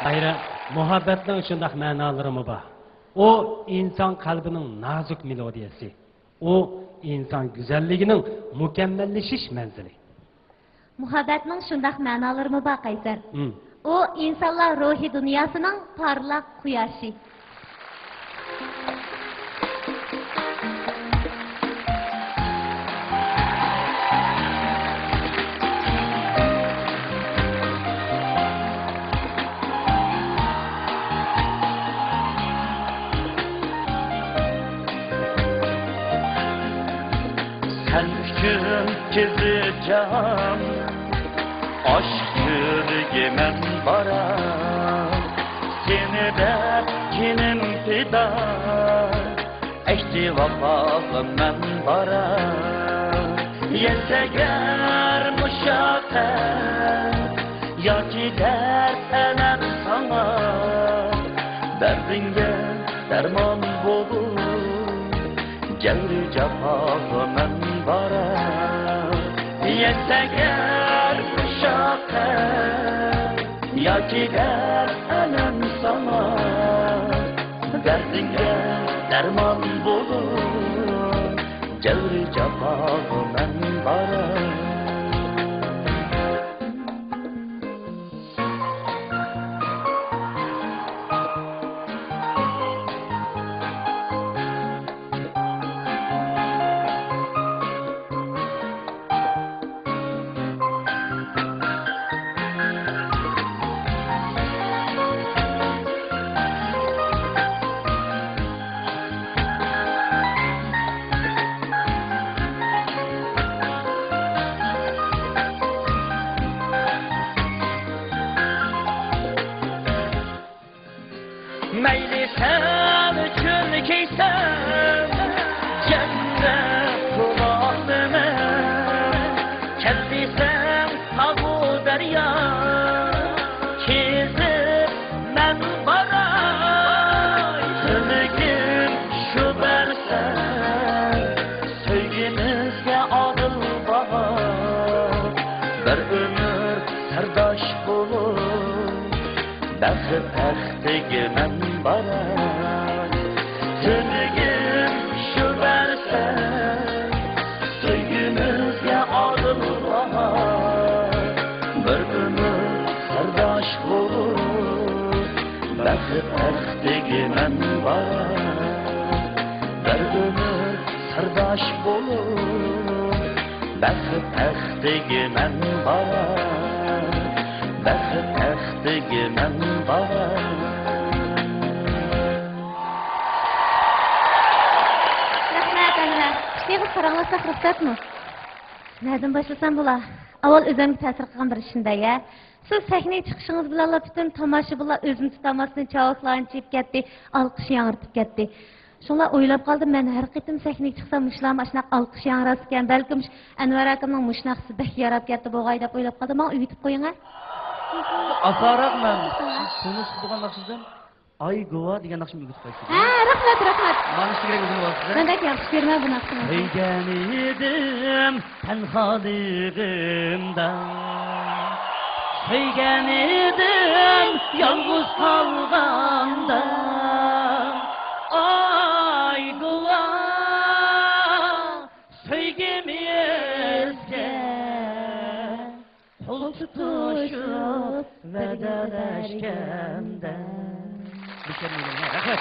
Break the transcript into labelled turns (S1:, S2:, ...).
S1: Hayır, muhabbetin şundaq manaları mı var? O insan kalbinin nazik melodiyası. O insan güzelliğinin mükemmelleşiş menzili.
S2: Muhabbetin şundaq manaları mı var Kaysar? O insanlar ruhi dünyasının parlak kuyaşı.
S3: Sen üçün gezeceğim, aşk yürügemen bara. Seni de kinim fida, eşti vafalım men bara. Yeseger muşakkat, ya gider elem sana. Derdinge derman bulur, Geldi cefalı men bara. Yeseger müşakkat, ya gider elem sana. Derdinge derman bulur, Geldi cefalı men bara. Meyli sen üçün keysen, cennet kulağımı. Keldiysen tavu derya, kezip men baray. Sönügüm şu bersen, söygümüzge adıl bahar. Bir ömür serdaş bulur, Bəxi təxtigi mən baray. Sönügüm şu versen, söygümüzge adıl bahar. Bir ömür serdaş bulur, Bəxi təxtigi mən baray. Bir ömür serdaş bulur, Bəxi təxtigi mən baray. Bəxi təxtigi mən baray.
S2: Rahmet Anvar. Şeyhiz karanglasak ruhsat mı? Nereden başlasam bula? Avval özümü təsir qılğan bir işində ya. Siz sahneye çıkışınız bilan bütün tomoshabinlar özünü tutamasını çavuklarını çeyip ketdi, alqış yağırtıp ketdi. Şunlar o'ylab qoldim, men har qitim sahneye chiqsam mushlarni shunaqa alqış yağıras ekan, balkim Anvar akamning mushnaq sizdek yarab ketdi bo'g'ay deb o'ylab qoldim. Men uyitib qo'ying a.
S4: Asarak men konuş turgan naqshdan ay gova degan naqshni o'g'itib qo'ydim.
S2: Ha, rahmat, rahmat.
S4: Mana shu kerak o'zing bo'lasiz.
S2: Men de yaxshi ko'rma bu naqshni.
S4: Söygen idim tenhaligimden, Söygen idim yalnız kalganda. Ay gova söygimizge Kol tutuşup vedeleşkende. Mükemmel.